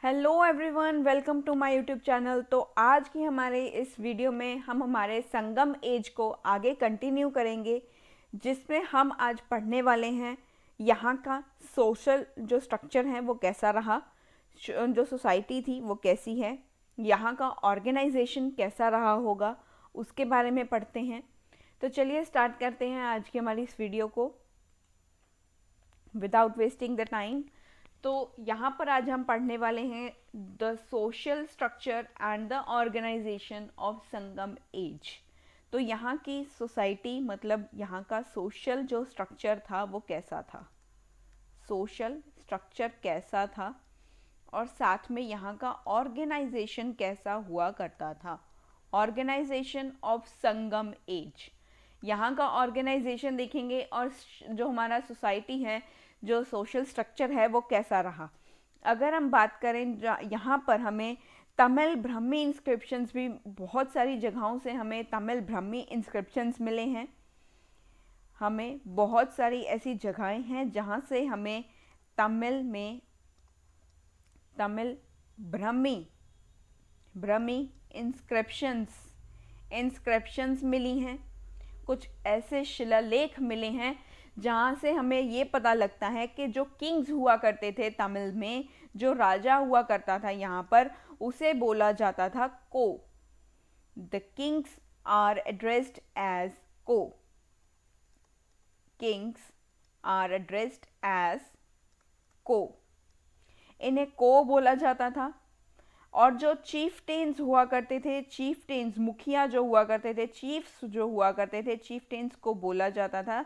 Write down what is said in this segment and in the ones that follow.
Hello everyone, welcome to my YouTube channel. तो आज की हमारे इस वीडियो में हम हमारे संगम एज को आगे कंटिन्यू करेंगे, जिसमें हम आज पढ़ने वाले हैं यहाँ का सोशल जो स्ट्रक्चर है वो कैसा रहा, जो सोसाइटी थी वो कैसी है, यहाँ का ऑर्गेनाइजेशन कैसा रहा होगा, उसके बारे में पढ़ते हैं। तो चलिए स्टार्ट करते हैं आज की हमारी इस वीडियो को विदाउट वेस्टिंग द टाइम। तो यहाँ पर आज हम पढ़ने वाले हैं the social structure and the organisation of Sangam age. तो यहाँ की सोसाइटी मतलब यहाँ का सोशल जो स्ट्रक्चर था वो कैसा था, सोशल स्ट्रक्चर कैसा था, और साथ में यहाँ का ऑर्गेनाइजेशन कैसा हुआ करता था, ऑर्गेनाइजेशन ऑफ संगम एज। यहाँ का ऑर्गेनाइजेशन देखेंगे और जो हमारा सोसाइटी है, जो सोशल स्ट्रक्चर है वो कैसा रहा। अगर हम बात करें यहाँ पर हमें तमिल ब्राह्मी इंस्क्रिप्शंस भी बहुत सारी जगहों से हमें तमिल ब्राह्मी इंस्क्रिप्शंस मिले हैं। हमें बहुत सारी ऐसी जगहें हैं जहाँ से हमें तमिल में तमिल ब्राह्मी इंस्क्रिप्शंस मिली हैं। कुछ ऐसे शिलालेख मिले हैं जहाँ से हमें ये पता लगता है कि जो किंग्स हुआ करते थे तमिल में, जो राजा हुआ करता था यहाँ पर, उसे बोला जाता था को। The kings are addressed as को। किंग्स आर एड्रेस्ड एज को, इन्हें को बोला जाता था। और जो चीफटेन्स हुआ करते थे, चीफटेन्स मुखिया जो हुआ करते थे, चीफ्स जो हुआ करते थे, चीफटेन्स को बोला जाता था,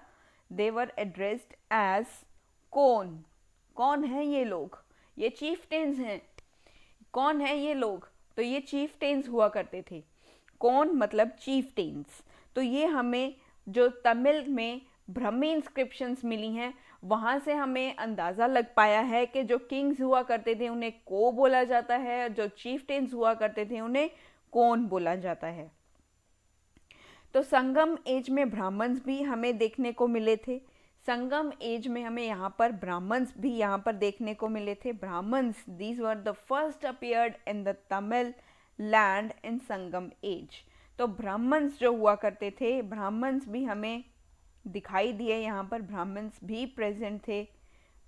दे वर एड्रेस्ड एज कौन। कौन है ये लोग? ये चीफटेन्स हैं। कौन है ये लोग? तो ये चीफटेन्स हुआ करते थे। कौन मतलब चीफटेन्स। तो ये हमें जो तमिल में ब्राह्मी इंस्क्रिप्शंस मिली हैं वहाँ से हमें अंदाज़ा लग पाया है कि जो किंग्स हुआ करते थे उन्हें को बोला जाता है, जो चीफटेन्स हुआ करते थे उन्हें कौन बोला जाता है। तो संगम एज में ब्राह्मण्स भी हमें देखने को मिले थे। संगम एज में हमें यहाँ पर ब्राह्मण्स भी यहाँ पर देखने को मिले थे। Brahmans, these were the first appeared in the Tamil land in Sangam age. तो ब्राह्मण्स जो हुआ करते थे, ब्राह्मण्स भी हमें दिखाई दिए। यहाँ पर ब्राह्मण्स भी प्रेजेंट थे।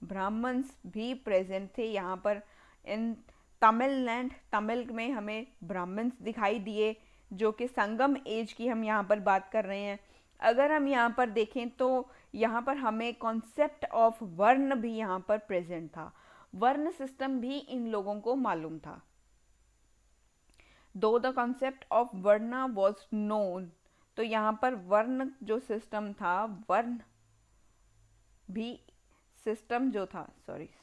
ब्राह्मण्स भी प्रेजेंट थे यहाँ पर इन तमिल लैंड। तमिल में हमें ब्राह्मण्स दिखाई दिए, जो कि संगम एज की हम यहाँ पर बात कर रहे हैं। अगर हम यहाँ पर देखें तो यहाँ पर हमें कॉन्सेप्ट ऑफ वर्ण भी यहाँ पर प्रेजेंट था। वर्ण सिस्टम भी इन लोगों को मालूम था। Though the concept of varna was known. तो यहाँ पर वर्ण जो सिस्टम था, वर्ण भी सिस्टम जो था,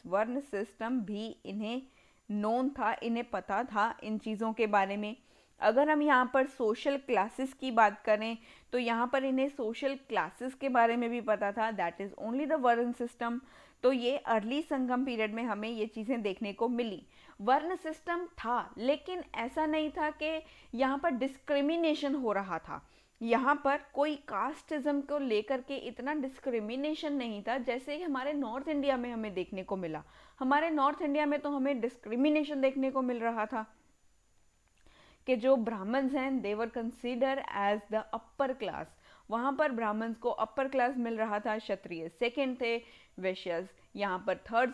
वर्ण सिस्टम भी इन्हें नोन था, इन्हें पता था इन चीज़ों के बारे में। अगर हम यहाँ पर सोशल क्लासेस की बात करें तो यहाँ पर इन्हें सोशल क्लासेस के बारे में भी पता था, दैट इज़ ओनली द वर्ण सिस्टम। तो ये अर्ली संगम पीरियड में हमें ये चीज़ें देखने को मिली। वर्ण सिस्टम था, लेकिन ऐसा नहीं था कि यहाँ पर डिस्क्रिमिनेशन हो रहा था। यहाँ पर कोई कास्टिज्म को लेकर के इतना डिस्क्रिमिनेशन नहीं था जैसे हमारे नॉर्थ इंडिया में हमें देखने को मिला। हमारे नॉर्थ इंडिया में तो हमें डिस्क्रिमिनेशन देखने को मिल रहा था कि जो ब्राह्मण्स हैं they were consider as the upper class. वहाँ पर ब्राह्मण्स को अपर क्लास मिल रहा था, क्षत्रिय सेकंड थे, वैश्यस यहाँ पर थर्ड,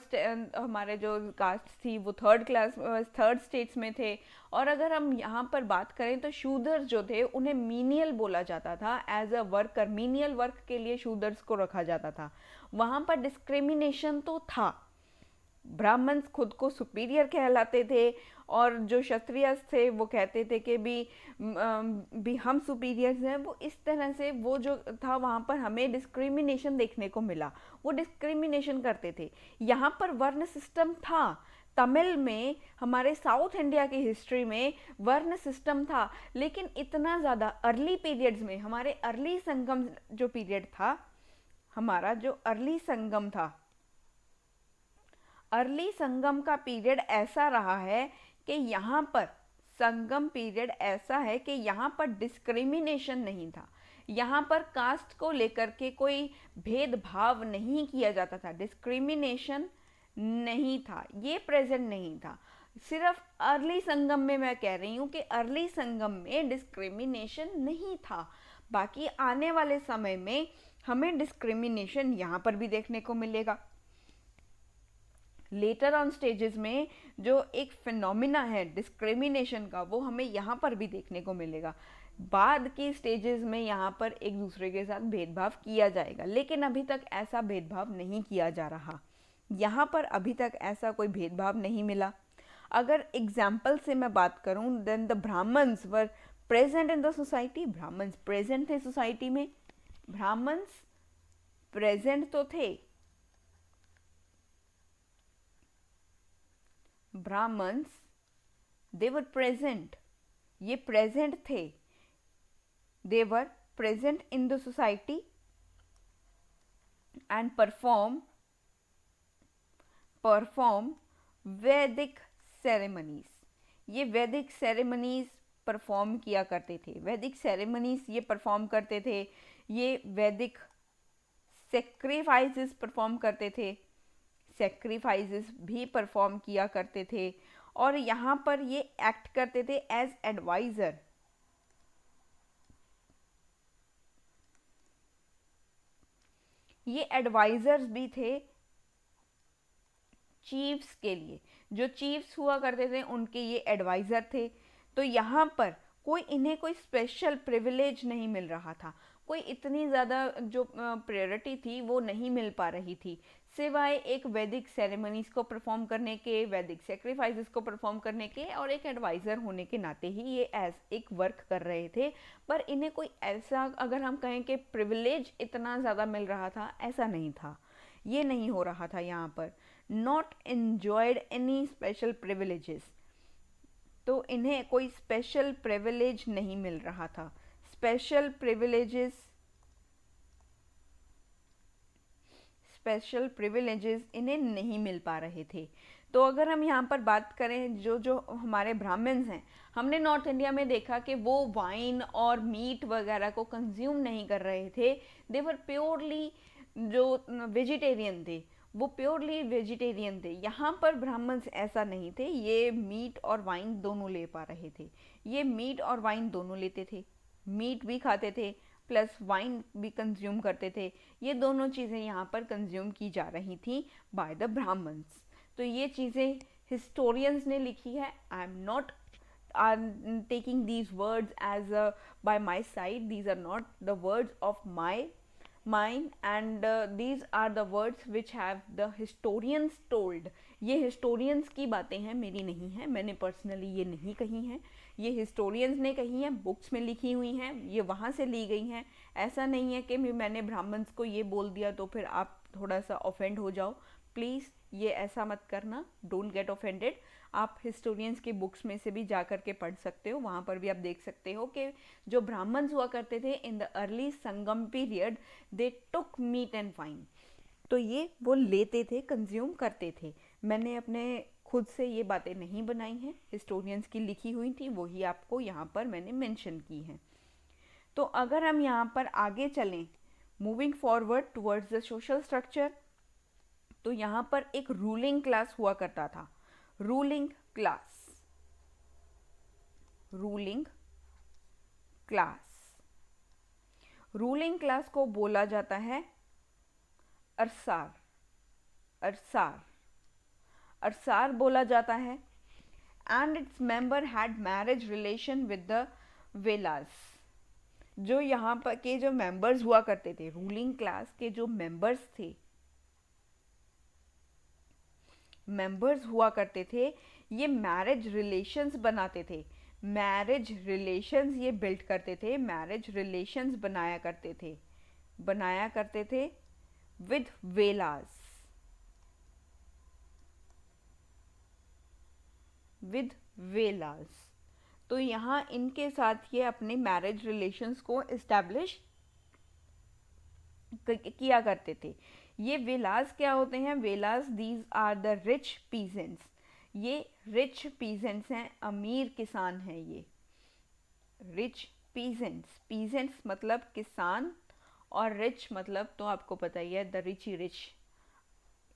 हमारे जो कास्ट थी वो थर्ड स्टेट्स में थे। और अगर हम यहाँ पर बात करें तो शूदर्स जो थे उन्हें मीनियल बोला जाता था, as a worker. Menial work के लिए शूदर्स को रखा जाता था। वहाँ पर डिस्क्रिमिनेशन तो था। ब्राह्मण्स खुद को सुपीरियर कहलाते थे और जो क्षत्रिय थे वो कहते थे कि भी हम सुपीरियर्स हैं। वो इस तरह से वो जो था वहाँ पर हमें डिस्क्रिमिनेशन देखने को मिला। वो डिस्क्रिमिनेशन करते थे। यहाँ पर वर्ण सिस्टम था। तमिल में, हमारे साउथ इंडिया की हिस्ट्री में वर्ण सिस्टम था, लेकिन इतना ज़्यादा अर्ली पीरियड्स में, हमारे अर्ली संगम जो पीरियड था, हमारा जो अर्ली संगम था, अर्ली संगम का पीरियड ऐसा रहा है कि यहाँ पर संगम पीरियड ऐसा है कि यहाँ पर डिस्क्रिमिनेशन नहीं था। यहाँ पर कास्ट को लेकर के कोई भेदभाव नहीं किया जाता था, डिस्क्रिमिनेशन नहीं था, ये प्रेजेंट नहीं था। सिर्फ अर्ली संगम में मैं कह रही हूँ कि अर्ली संगम में डिस्क्रिमिनेशन नहीं था, बाकी आने वाले समय में हमें डिस्क्रिमिनेशन यहाँ पर भी देखने को मिलेगा। लेटर ऑन स्टेजेस में जो एक फिनोमिना है डिस्क्रिमिनेशन का, वो हमें यहाँ पर भी देखने को मिलेगा। बाद की स्टेजेस में यहाँ पर एक दूसरे के साथ भेदभाव किया जाएगा, लेकिन अभी तक ऐसा भेदभाव नहीं किया जा रहा। यहाँ पर अभी तक ऐसा कोई भेदभाव नहीं मिला। अगर एग्जाम्पल से मैं बात करूं, then the Brahmins were present in the society. Brahmins present थे सोसाइटी में, ब्राह्मण्स प्रेजेंट तो थे, ब्राह्मण्स दे वर प्रेजेंट, ये प्रेजेंट थे, they were present in the society and perform Vedic ceremonies. ये वैदिक सेरेमनीज परफॉर्म किया करते थे, वैदिक सेरेमनीज ये परफॉर्म करते थे, ये वैदिक सेक्रीफाइसेस परफॉर्म करते थे, सेक्रीफाइसेस भी परफॉर्म किया करते थे, और यहाँ पर ये एक्ट करते थे एज एडवाइज़र। ये एडवाइजर्स भी थे चीफ्स के लिए, जो चीफ्स हुआ करते थे उनके ये एडवाइज़र थे। तो यहाँ पर इन्हें कोई स्पेशल प्रिविलेज नहीं मिल रहा था, कोई इतनी ज़्यादा जो प्रायोरिटी थी वो नहीं मिल पा रही थी, सिवाय एक वैदिक सेरेमनीज को परफॉर्म करने के, वैदिक सेक्रीफाइसेस को परफॉर्म करने के, और एक एडवाइज़र होने के नाते ही ये एज एक वर्क कर रहे थे। पर इन्हें कोई ऐसा, अगर हम कहें कि प्रिविलेज इतना ज़्यादा मिल रहा था, ऐसा नहीं था, ये नहीं हो रहा था यहाँ पर। Not enjoyed any special privileges, तो इन्हें कोई स्पेशल प्रिविलेज नहीं मिल रहा था। स्पेशल प्रिविलेजेस इन्हें नहीं मिल पा रहे थे। तो अगर हम यहाँ पर बात करें, जो जो हमारे ब्राह्मण्स हैं, हमने नॉर्थ इंडिया में देखा कि वो वाइन और मीट वगैरह को कंज्यूम नहीं कर रहे थे, दे वर प्योरली जो वेजिटेरियन थे, वो प्योरली वेजिटेरियन थे। यहाँ पर ब्राह्मण्स ऐसा नहीं थे, ये मीट और वाइन दोनों ले पा रहे थे, ये मीट और वाइन दोनों लेते थे, मीट भी खाते थे प्लस वाइन भी कंज्यूम करते थे। ये दोनों चीज़ें यहाँ पर कंज्यूम की जा रही थी बाय द ब्राह्मण्स। तो ये चीज़ें हिस्टोरियंस ने लिखी है, आई am not taking these words as by my side, these are not the words of mine, and these are the words which have the historians told। ये historians की बातें हैं, मेरी नहीं है, मैंने पर्सनली ये नहीं कही हैं, ये historians ने कही हैं, बुक्स में लिखी हुई हैं, ये वहाँ से ली गई हैं। ऐसा नहीं है कि मैंने ब्राह्मण्स को ये बोल दिया तो फिर आप थोड़ा सा ऑफेंड हो जाओ, प्लीज़ ये ऐसा मत करना, डोंट गेट ऑफेंडेड। आप हिस्टोरियंस की बुक्स में से भी जा कर के पढ़ सकते हो, वहाँ पर भी आप देख सकते हो कि जो ब्राह्मण्स हुआ करते थे in the early Sangam period, they took meat and wine, तो ये वो लेते थे, कंज्यूम करते थे। मैंने अपने खुद से ये बातें नहीं बनाई हैं, हिस्टोरियंस की लिखी हुई थी, वही आपको यहाँ पर मैंने मेंशन की हैं। तो अगर हम यहाँ पर आगे चलें, moving forward towards the social structure, तो यहाँ पर एक रूलिंग क्लास हुआ करता था। रूलिंग क्लास को बोला जाता है अरसार बोला जाता है। And its member had marriage relation with the Velas. जो यहाँ पर के जो मेंबर्स हुआ करते थे, रूलिंग क्लास के जो मेंबर्स हुआ करते थे, ये मैरिज रिलेशंस बनाते थे, मैरिज रिलेशंस ये बिल्ड करते थे, मैरिज रिलेशंस बनाया करते थे विद वेलास। तो यहाँ इनके साथ ये अपने मैरिज रिलेशंस को इस्टेब्लिश किया करते थे। ये वेलास क्या होते हैं? Velas, these are the rich peasants. ये रिच पीजेंट्स हैं, अमीर किसान हैं ये। रिच पीजेंट्स मतलब किसान, और रिच मतलब तो आपको पता ही है, द रिच ही रिच,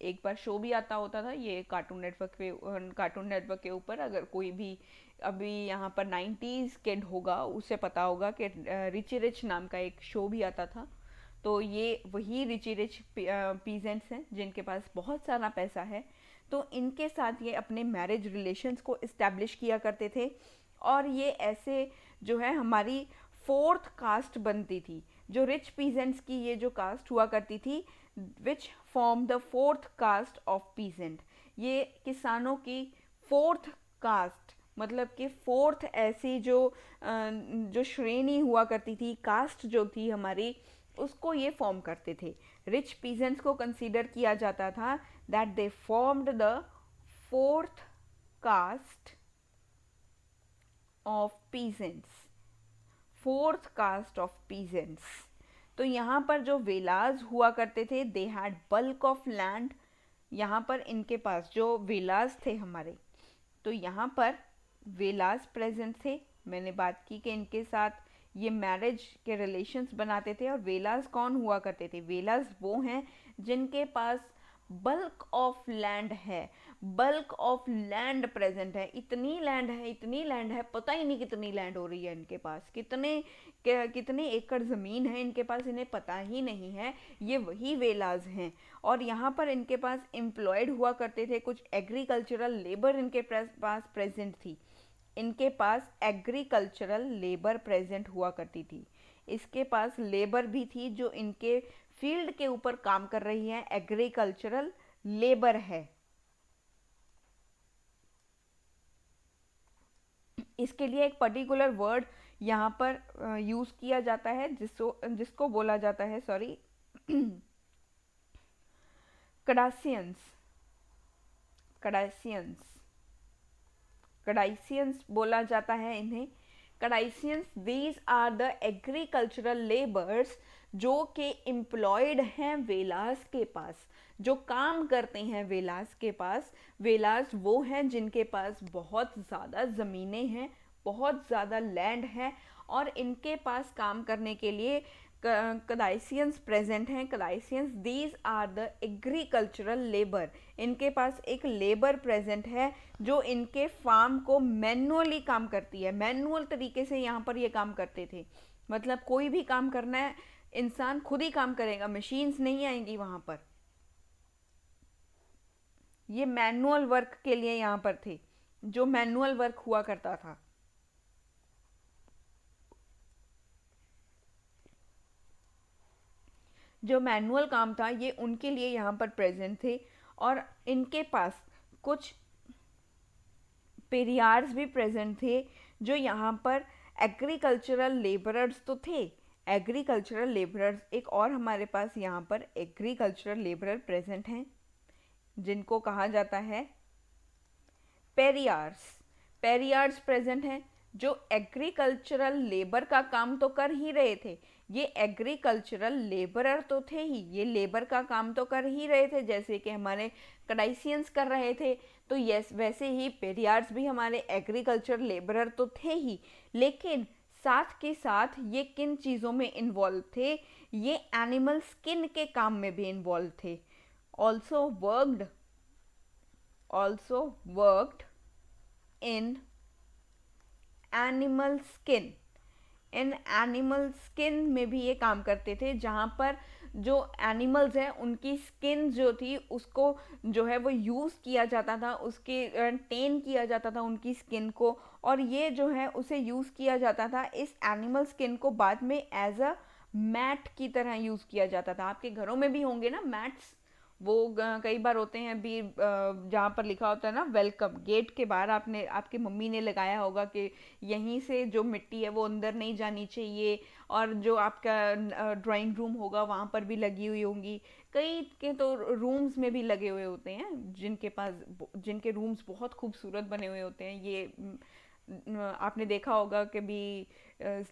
एक बार शो भी आता होता था ये कार्टून नेटवर्क के ऊपर। अगर कोई भी अभी यहाँ पर 90s किड होगा उसे पता होगा कि रिची रिच नाम का एक शो भी आता था। तो ये वही रिची रिच पीजेंट्स हैं जिनके पास बहुत सारा पैसा है, तो इनके साथ ये अपने मैरिज रिलेशंस को इस्टेब्लिश किया करते थे। और ये ऐसे जो है हमारी फोर्थ कास्ट बनती थी, जो रिच पीजेंट्स की ये जो कास्ट हुआ करती थी, which form the fourth caste of peasant. ये किसानों की फोर्थ कास्ट, मतलब कि फोर्थ ऐसी जो श्रेणी हुआ करती थी, कास्ट जो थी हमारी, उसको ये फॉर्म करते थे। रिच पीजेंट्स को कंसीडर किया जाता था that they formed the fourth caste of peasants, fourth caste of peasants. तो यहाँ पर जो वेलाज हुआ करते थे, they had bulk of land. यहाँ पर इनके पास जो वेलाज थे हमारे, तो यहाँ पर वेलाज प्रेजेंट थे। मैंने बात की कि इनके साथ ये मैरिज के रिलेशंस बनाते थे। और वेलाज कौन हुआ करते थे? वेलाज वो हैं जिनके पास बल्क ऑफ लैंड है, बल्क ऑफ लैंड प्रेजेंट है। इतनी लैंड है, इतनी लैंड है, पता ही नहीं कितनी लैंड हो रही है इनके पास, कितने एकड़ ज़मीन है इनके पास, इन्हें पता ही नहीं है। ये वही वेलाज हैं। और यहाँ पर इनके पास एम्प्लॉयड हुआ करते थे, कुछ एग्रीकल्चरल लेबर इनके पास प्रेजेंट थी। इनके पास एग्रीकल्चरल लेबर प्रेजेंट हुआ करती थी। इसके पास लेबर भी थी जो इनके फील्ड के ऊपर काम कर रही है, एग्रीकल्चरल लेबर है। इसके लिए एक पर्टिकुलर वर्ड यहाँ पर यूज किया जाता है जिसको बोला जाता है, सॉरी, कडासियंस। कडासियंस कडाइसियंस बोला जाता है इन्हें। Kadaisiyans, these are the agricultural labours जो कि एम्प्लॉयड हैं वेलास के पास, जो काम करते हैं वेलास के पास। वेलास वो हैं जिनके पास बहुत ज़्यादा ज़मीनें हैं, बहुत ज़्यादा लैंड है, और इनके पास काम करने के लिए कदाइसियंस प्रेजेंट हैं। Kadaisiyans, these are the agricultural labour. इनके पास एक लेबर प्रेजेंट है जो इनके फार्म को मैनुअली काम करती है। मैनुअल तरीके से यहाँ पर ये काम करते थे। मतलब कोई भी काम करना है, इंसान खुद ही काम करेगा, मशीन्स नहीं आएंगी वहाँ पर। ये मैनुअल वर्क के लिए यहाँ पर थे, जो मैनुअल वर्क हुआ करता था। जो मैनुअल काम था ये उनके लिए यहाँ पर प्रेजेंट थे। और इनके पास कुछ पेरियार्स भी प्रेजेंट थे जो यहाँ पर एग्रीकल्चरल लेबरर्स तो थे। एग्रीकल्चरल लेबरर्स, एक और हमारे पास यहाँ पर एग्रीकल्चरल लेबरर प्रेजेंट हैं जिनको कहा जाता है पेरियार्स। पेरियार्स प्रेजेंट हैं जो एग्रीकल्चरल लेबर का काम तो कर ही रहे थे। ये एग्रीकल्चरल लेबरर तो थे ही, ये लेबर का काम तो कर ही रहे थे, जैसे कि हमारे कडाइसियंस कर रहे थे। तो यस, वैसे ही पेरियार्स भी हमारे एग्रीकल्चर लेबरर तो थे ही, लेकिन साथ के साथ ये किन चीज़ों में इन्वॉल्व थे? ये एनिमल स्किन के काम में भी इन्वॉल्व थे। Also worked in animal skin. In animal skin में भी ये काम करते थे, जहाँ पर जो एनिमल्स हैं उनकी स्किन जो थी उसको जो है वो यूज़ किया जाता था, उसके टेन किया जाता था उनकी स्किन को, और ये जो है उसे यूज़ किया जाता था, इस एनिमल स्किन को बाद में एज अ मैट की तरह यूज़ किया जाता था। आपके घरों में भी होंगे ना मैट्स, वो कई बार होते हैं भी, जहाँ पर लिखा होता है ना वेलकम, गेट के बाहर आपकी मम्मी ने लगाया होगा कि यहीं से जो मिट्टी है वो अंदर नहीं जानी चाहिए। और जो आपका ड्राइंग रूम होगा वहाँ पर भी लगी हुई होंगी। कई के तो रूम्स में भी लगे हुए होते हैं, जिनके रूम्स बहुत खूबसूरत बने हुए होते हैं। ये आपने देखा होगा कि भी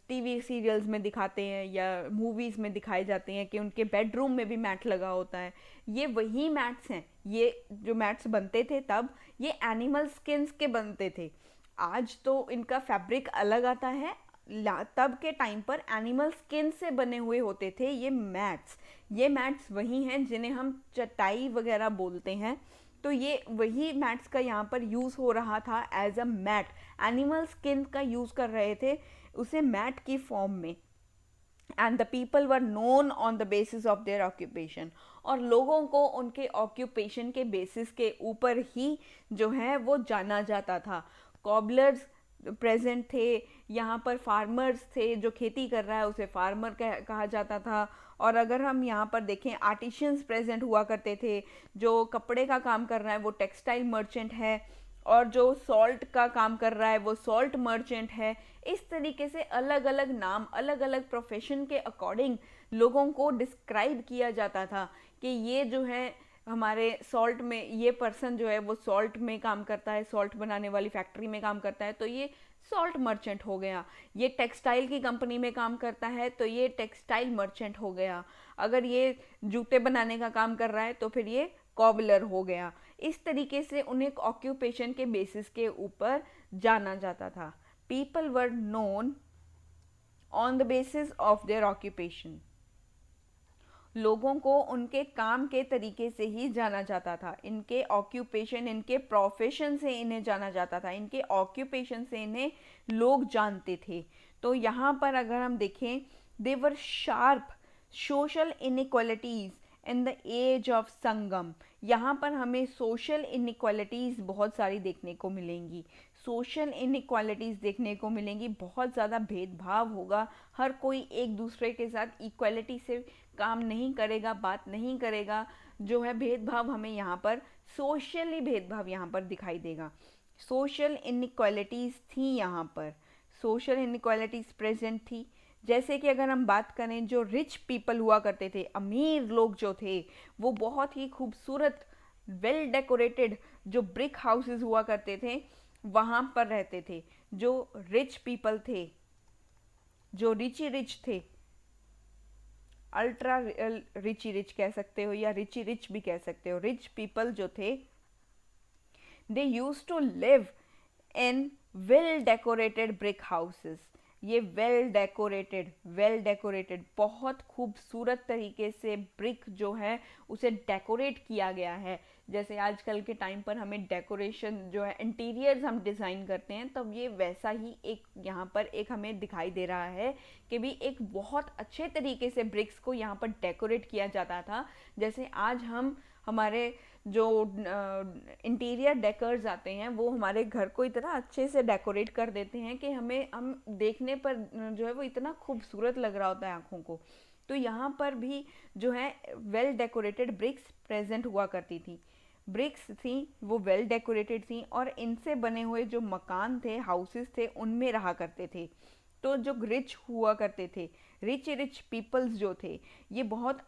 टीवी सीरियल्स में दिखाते हैं या मूवीज़ में दिखाए जाते हैं कि उनके बेडरूम में भी मैट लगा होता है। ये वही मैट्स हैं। ये जो मैट्स बनते थे तब, ये एनिमल स्किन्स के बनते थे। आज तो इनका फैब्रिक अलग आता है, तब के टाइम पर एनिमल स्किन से बने हुए होते थे ये मैट्स। ये मैट्स वही हैं जिन्हें हम चटाई वगैरह बोलते हैं। तो ये वही मैट्स का यहाँ पर यूज़ हो रहा था as a mat. Animal skin का यूज़ कर रहे थे उसे मैट की फॉर्म में। And the people were known on the basis of their occupation. और लोगों को उनके ऑक्यूपेशन के बेसिस के ऊपर ही जो है वो जाना जाता था। कॉबलर्स प्रेजेंट थे यहाँ पर, फार्मर्स थे, जो खेती कर रहा है उसे फार्मर कहा जाता था। और अगर हम यहाँ पर देखें आर्टिशियंस प्रेजेंट हुआ करते थे, जो कपड़े का काम कर रहा है वो टेक्सटाइल मर्चेंट है, और जो सॉल्ट का काम कर रहा है वो सॉल्ट मर्चेंट है। इस तरीके से अलग अलग नाम अलग अलग प्रोफेशन के अकॉर्डिंग लोगों को डिस्क्राइब किया जाता था कि ये जो है हमारे सॉल्ट में, ये पर्सन जो है वो सॉल्ट में काम करता है, सॉल्ट बनाने वाली फैक्ट्री में काम करता है तो ये सॉल्ट मर्चेंट हो गया। ये टेक्सटाइल की कंपनी में काम करता है तो ये टेक्सटाइल मर्चेंट हो गया। अगर ये जूते बनाने का काम कर रहा है तो फिर ये कॉबलर हो गया। इस तरीके से उन्हें ऑक्यूपेशन के बेसिस के ऊपर जाना जाता था। People were known on the basis of their occupation. लोगों को उनके काम के तरीके से ही जाना जाता था, इनके ऑक्यूपेशन, इनके प्रोफेशन से इन्हें जाना जाता था, इनके ऑक्यूपेशन से इन्हें लोग जानते थे। तो यहाँ पर अगर हम देखें, they were sharp social inequalities in the age of Sangam. यहाँ पर हमें सोशल इनइक्वालिटीज़ बहुत सारी देखने को मिलेंगी, सोशल इनइक्वालिटीज़ देखने को मिलेंगी, बहुत ज़्यादा भेदभाव होगा। हर कोई एक दूसरे के साथ इक्वालिटी से काम नहीं करेगा, बात नहीं करेगा। जो है भेदभाव हमें यहाँ पर, सोशली भेदभाव यहाँ पर दिखाई देगा। सोशल इनइक्वालिटीज़ थी यहाँ पर, सोशल इनइक्वालिटीज़ प्रेजेंट थी। जैसे कि अगर हम बात करें, जो रिच पीपल हुआ करते थे, अमीर लोग जो थे, वो बहुत ही खूबसूरत वेल डेकोरेटेड जो ब्रिक हाउसेस हुआ करते थे वहाँ पर रहते थे। जो रिच पीपल थे, जो रिची रिच थे, अल्ट्रा रिची रिच कह सकते हो या रिची रिच भी कह सकते हो, रिच पीपल जो थे, they use to live in well decorated brick houses. ये वेल डेकोरेटेड बहुत खूबसूरत तरीके से ब्रिक जो है उसे डेकोरेट किया गया है। जैसे आजकल के टाइम पर हमें डेकोरेशन जो है, इंटीरियर्स हम डिज़ाइन करते हैं, तब ये वैसा ही एक यहाँ पर एक हमें दिखाई दे रहा है कि भी एक बहुत अच्छे तरीके से ब्रिक्स को यहाँ पर डेकोरेट किया जाता था। जैसे आज हम हमारे जो इंटीरियर डेकर्स आते हैं वो हमारे घर को इतना अच्छे से डेकोरेट कर देते हैं कि हम देखने पर जो है वो इतना खूबसूरत लग रहा होता है आँखों को। तो यहाँ पर भी जो है वेल डेकोरेटेड ब्रिक्स प्रेजेंट हुआ करती थी। ब्रिक्स थी वो वेल डेकोरेटेड थी, और इनसे बने हुए जो मकान थे, हाउसेस थे, उनमें रहा करते थे। तो जो रिच हुआ करते थे, रिच पीपल्स जो थे, ये बहुत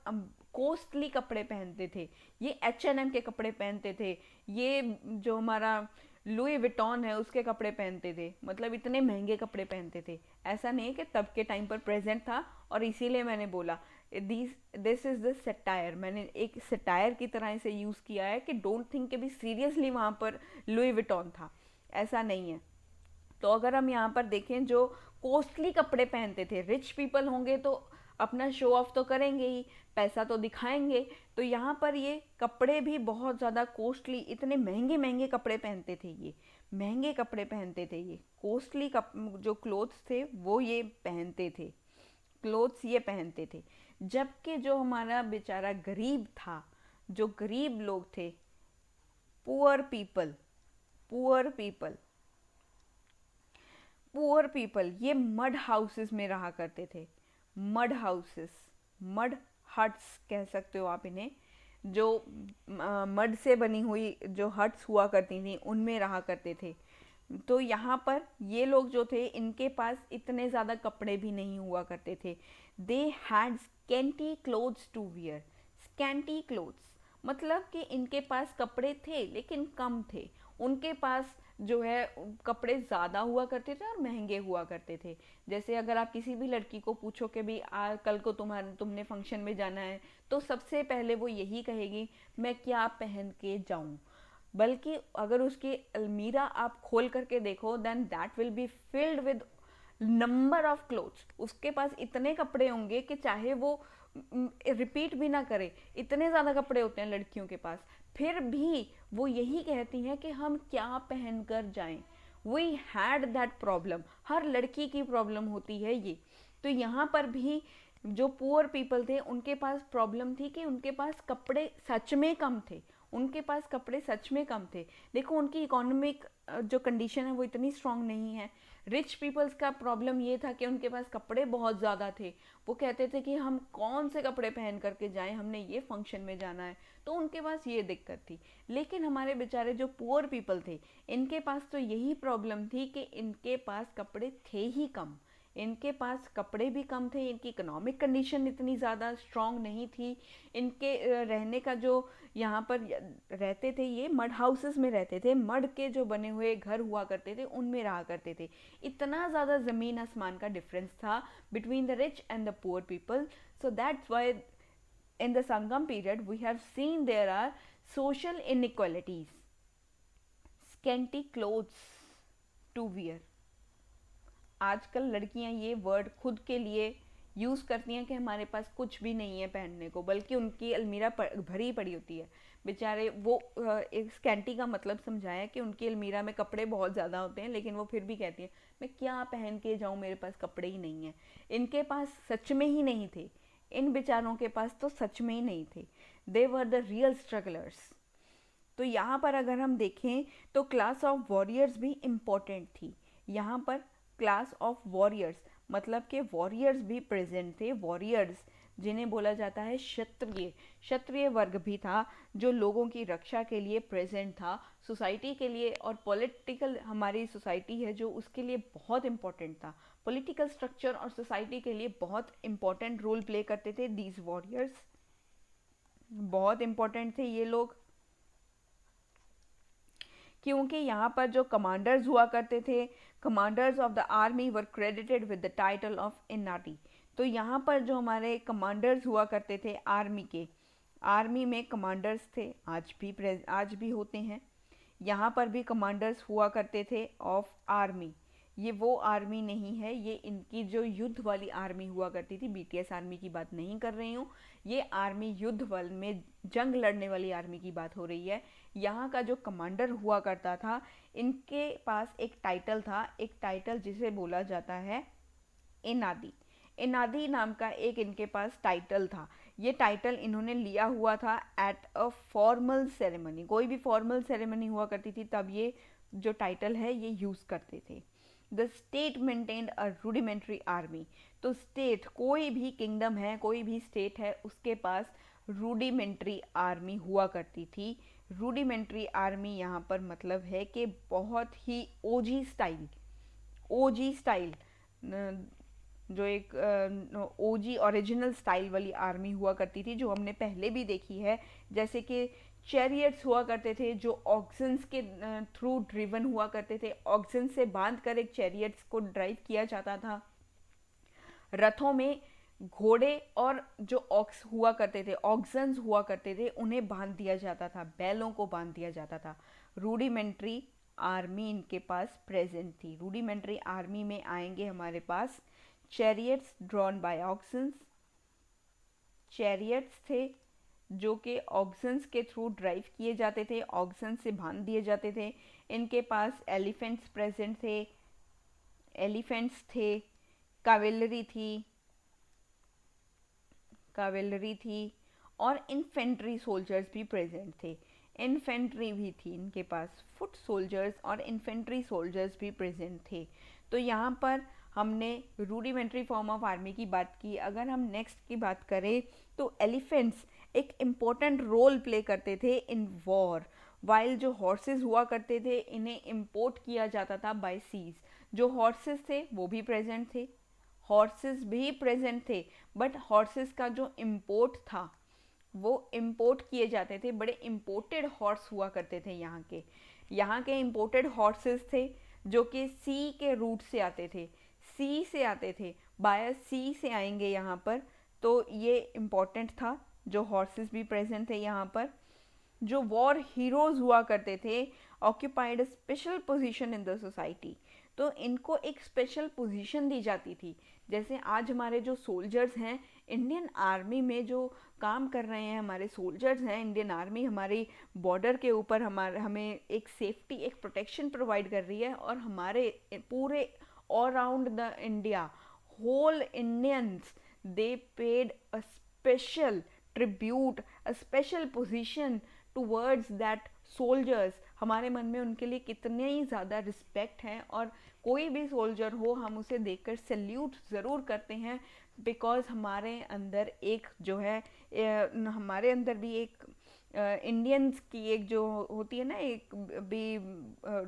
कोस्टली कपड़े पहनते थे। ये H&M के कपड़े पहनते थे, ये जो हमारा लुई विटॉन है उसके कपड़े पहनते थे, मतलब इतने महंगे कपड़े पहनते थे। ऐसा नहीं है कि तब के टाइम पर प्रेजेंट था, और इसीलिए मैंने बोला दिस इज़ द सटायर, मैंने एक सटायर की तरह इसे यूज़ किया है कि डोंट थिंक कि भी सीरियसली वहाँ पर लुई विटॉन था, ऐसा नहीं है। तो अगर हम यहाँ पर देखें, जो कॉस्टली कपड़े पहनते थे, रिच पीपल होंगे तो अपना शो ऑफ तो करेंगे ही, पैसा तो दिखाएंगे। तो यहाँ पर ये कपड़े भी बहुत ज़्यादा कॉस्टली, इतने महंगे महंगे कपड़े पहनते थे, ये महंगे कपड़े पहनते थे, ये कॉस्टली जो क्लोथ्स थे वो ये पहनते थे, क्लोथ्स ये पहनते थे। जबकि जो हमारा बेचारा गरीब था, जो गरीब लोग थे, poor people, poor people poor people ये मड हाउसेस में रहा करते थे। मड हाउसेस, मड हट्स कह सकते हो आप इन्हें, जो मड से बनी हुई जो हट्स हुआ करती थी उनमें रहा करते थे। तो यहाँ पर ये लोग जो थे, इनके पास इतने ज़्यादा कपड़े भी नहीं हुआ करते थे। They had scanty clothes to wear. Scanty clothes मतलब कि इनके पास कपड़े थे लेकिन कम थे। उनके पास जो है कपड़े ज़्यादा हुआ करते थे और महंगे हुआ करते थे। जैसे अगर आप किसी भी लड़की को पूछो कि भी कल को तुमने फंक्शन में जाना है, तो सबसे पहले वो यही कहेगी मैं क्या पहन के जाऊं। बल्कि अगर उसकी अलमीरा आप खोल करके देखो, then that will be filled with number of clothes, उसके पास इतने कपड़े होंगे कि चाहे वो रिपीट भी ना करे, इतने ज़्यादा कपड़े होते हैं लड़कियों के पास, फिर भी वो यही कहती हैं कि हम क्या पहन कर जाएं। वी हैड दैट प्रॉब्लम, हर लड़की की प्रॉब्लम होती है ये। तो यहाँ पर भी जो पुअर पीपल थे उनके पास प्रॉब्लम थी कि उनके पास कपड़े सच में कम थे, उनके पास कपड़े सच में कम थे। देखो उनकी इकोनॉमिक जो कंडीशन है वो इतनी स्ट्रांग नहीं है। रिच पीपल्स का प्रॉब्लम ये था कि उनके पास कपड़े बहुत ज़्यादा थे, वो कहते थे कि हम कौन से कपड़े पहन करके जाएं, हमने ये फंक्शन में जाना है, तो उनके पास ये दिक्कत थी। लेकिन हमारे बेचारे जो पुअर पीपल थे, इनके पास तो यही प्रॉब्लम थी कि इनके पास कपड़े थे ही कम, इनके पास कपड़े भी कम थे, इनकी इकोनॉमिक कंडीशन इतनी ज़्यादा स्ट्रांग नहीं थी। इनके रहने का जो यहाँ पर रहते थे, ये मड हाउसेस में रहते थे, मड के जो बने हुए घर हुआ करते थे उनमें रहा करते थे। इतना ज़्यादा ज़मीन आसमान का डिफरेंस था between the rich and the poor people. So that's why in the Sangam period we have seen there are social inequalities, scanty clothes to wear। आजकल लड़कियां ये वर्ड खुद के लिए यूज़ करती हैं कि हमारे पास कुछ भी नहीं है पहनने को, बल्कि उनकी अलमीरा भरी पड़ी होती है। बेचारे वो एक स्कैंटी का मतलब समझाया कि उनकी अलमीरा में कपड़े बहुत ज़्यादा होते हैं, लेकिन वो फिर भी कहती हैं मैं क्या पहन के जाऊँ, मेरे पास कपड़े ही नहीं हैं। इनके पास सच में ही नहीं थे, इन बेचारों के पास तो सच में ही नहीं थे। They were the real strugglers. तो यहाँ पर अगर हम देखें तो क्लास ऑफ वॉरियर्स भी इम्पोर्टेंट थी। यहाँ पर क्लास ऑफ वॉरियर्स मतलब कि वॉरियर्स भी प्रेजेंट थे। वॉरियर्स जिन्हें बोला जाता है क्षत्रिय, क्षत्रिय वर्ग भी था जो लोगों की रक्षा के लिए प्रेजेंट था, सोसाइटी के लिए और पॉलिटिकल, हमारी सोसाइटी है जो उसके लिए बहुत इम्पोर्टेंट था, पॉलिटिकल स्ट्रक्चर और सोसाइटी के लिए बहुत इम्पोर्टेंट रोल प्ले करते थे। दीज वॉरियर्स बहुत इम्पोर्टेंट थे ये लोग, क्योंकि यहाँ पर जो कमांडर्स हुआ करते थे, commanders of the army were credited with the title of Enadi. तो यहाँ पर जो हमारे कमांडर्स हुआ करते थे आर्मी के, आर्मी में कमांडर्स थे, आज भी होते हैं। यहाँ पर भी कमांडर्स हुआ करते थे ऑफ आर्मी। ये वो आर्मी नहीं है, ये इनकी जो युद्ध वाली आर्मी हुआ करती थी, बीटीएस आर्मी की बात नहीं कर रही हूँ, ये आर्मी युद्ध वाल में जंग लड़ने वाली आर्मी की बात हो रही है। यहाँ का जो कमांडर हुआ करता था, इनके पास एक टाइटल था, एक टाइटल जिसे बोला जाता है इनादी। इनादी नाम का एक इनके पास टाइटल था। ये टाइटल इन्होंने लिया हुआ था एट अ फॉर्मल सेरेमनी, कोई भी फॉर्मल सेरेमनी हुआ करती थी तब ये जो टाइटल है ये यूज़ करते थे। The state maintained a rudimentary army. तो स्टेट, कोई भी किंगडम है, कोई भी स्टेट है, उसके पास रूडिमेंट्री आर्मी हुआ करती थी। रूडिमेंट्री आर्मी यहाँ पर मतलब है कि बहुत ही ओजी स्टाइल, ओजी स्टाइल, जो एक ओजी ओरिजिनल स्टाइल वाली आर्मी हुआ करती थी, जो हमने पहले भी देखी है। जैसे कि चैरियट्स हुआ करते थे जो ऑक्सन्स के थ्रू ड्रिवन हुआ करते थे, ऑक्सन से बांध कर एक चैरियट्स को ड्राइव किया जाता था। रथों में घोड़े और जो ऑक्स हुआ करते थे, ऑक्सन्स हुआ करते थे, उन्हें बांध दिया जाता था, बैलों को बांध दिया जाता था। रूडिमेंट्री आर्मी इनके पास प्रेजेंट थी। रूडिमेंट्री आर्मी में आएंगे हमारे पास चैरियट्स ड्रॉन बाय ऑक्सन्स, चैरियट्स थे जो कि ऑक्सन्स के थ्रू ड्राइव किए जाते थे, ऑक्सन से बांध दिए जाते थे। इनके पास एलिफेंट्स प्रेजेंट थे, एलिफेंट्स थे, कावेलरी थी, कावेलरी थी और इन्फेंट्री सोल्जर्स भी प्रेजेंट थे। इन्फेंट्री भी थी इनके पास, फुट सोल्जर्स और इन्फेंट्री सोल्जर्स भी प्रेजेंट थे। तो यहाँ पर हमने रूडिमेंट्री फॉर्म ऑफ आर्मी की बात की। अगर हम नेक्स्ट की बात करें तो एलिफेंट्स एक इम्पोर्टेंट रोल प्ले करते थे इन वॉर। वाइल जो हॉर्सेस हुआ करते थे इन्हें इम्पोर्ट किया जाता था बाय सीज। जो हॉर्सेस थे वो भी प्रेजेंट थे, हॉर्सेस भी प्रेजेंट थे, बट हॉर्सेस का जो इम्पोर्ट था वो इम्पोर्ट किए जाते थे, बड़े इम्पोर्टेड हॉर्स हुआ करते थे यहाँ के इम्पोर्टेड हॉर्सेस थे जो कि सी के रूट से आते थे, सी से आते थे, बाय सी से आएंगे यहाँ पर। तो ये इम्पोर्टेंट था, जो हॉर्सेस भी प्रेजेंट थे यहाँ पर। जो वॉर हीरोज हुआ करते थे occupied a special position in the society. तो इनको एक स्पेशल पोजीशन दी जाती थी। जैसे आज हमारे जो सोल्जर्स हैं इंडियन आर्मी में, जो काम कर रहे हैं हमारे सोल्जर्स हैं इंडियन आर्मी, हमारी बॉर्डर के ऊपर हमें एक सेफ्टी, एक प्रोटेक्शन प्रोवाइड कर रही है, और हमारे पूरे all around the India, whole Indians, they paid a special tribute, a special position towards that soldiers. हमारे मन में उनके लिए कितने ही ज़्यादा रिस्पेक्ट है, और कोई भी सोल्जर हो हम उसे देखकर सल्यूट ज़रूर करते हैं, बिकॉज़ हमारे अंदर एक जो है हमारे अंदर भी एक इंडियंस की एक जो होती है ना, एक भी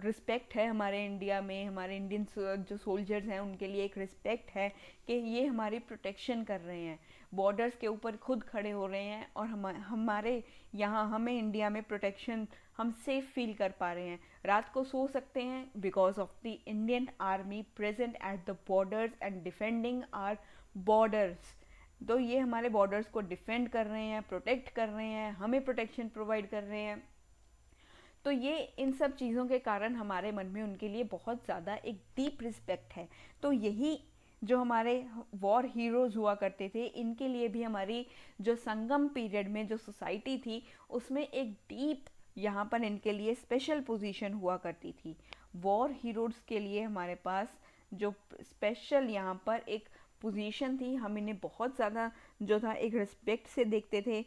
रिस्पेक्ट है हमारे इंडिया में, हमारे इंडियन जो सोल्जर्स हैं उनके लिए एक रिस्पेक्ट है कि ये हमारी प्रोटेक्शन कर रहे हैं, बॉर्डर्स के ऊपर खुद खड़े हो रहे हैं, और हमारे यहाँ हमें इंडिया में प्रोटेक्शन, हम सेफ फील कर पा रहे हैं, रात को सो सकते हैं because of the Indian army present at the borders and defending our borders. तो ये हमारे बॉर्डर्स को डिफेंड कर रहे हैं, प्रोटेक्ट कर रहे हैं, हमें प्रोटेक्शन प्रोवाइड कर रहे हैं। तो ये इन सब चीज़ों के कारण हमारे मन में उनके लिए बहुत ज़्यादा एक डीप रिस्पेक्ट है। तो यही जो हमारे वॉर हीरोज़ हुआ करते थे, इनके लिए भी हमारी जो संगम पीरियड में जो सोसाइटी थी उसमें एक डीप यहाँ पर इनके लिए स्पेशल पोजीशन हुआ करती थी। वॉर हीरोज़ के लिए हमारे पास जो स्पेशल यहाँ पर एक पोजीशन थी, हम इन्हें बहुत ज़्यादा जो था एक रिस्पेक्ट से देखते थे।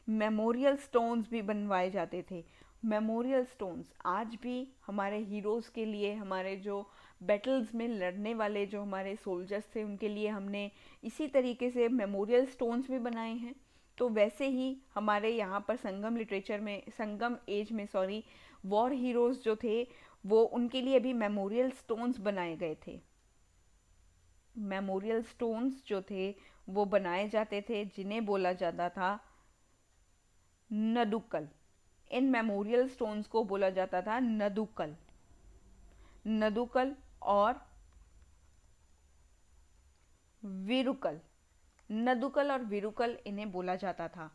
मेमोरियल स्टोन्स भी बनवाए जाते थे। मेमोरियल स्टोन्स आज भी हमारे हीरोज़ के लिए, हमारे जो बैटल्स में लड़ने वाले जो हमारे सोल्जर्स थे उनके लिए हमने इसी तरीके से मेमोरियल स्टोन्स भी बनाए हैं। तो वैसे ही हमारे यहाँ पर संगम लिटरेचर में, संगम एज में सॉरी, वॉर हीरोज़ जो थे वो उनके लिए भी मेमोरियल स्टोन्स बनाए गए थे। मेमोरियल स्टोन्स जो थे वो बनाए जाते थे, जिन्हें बोला जाता था नदुकल। इन मेमोरियल स्टोन्स को बोला जाता था नदुकल। नदुकल और विरुकल, नदुकल और विरुकल इन्हें बोला जाता था।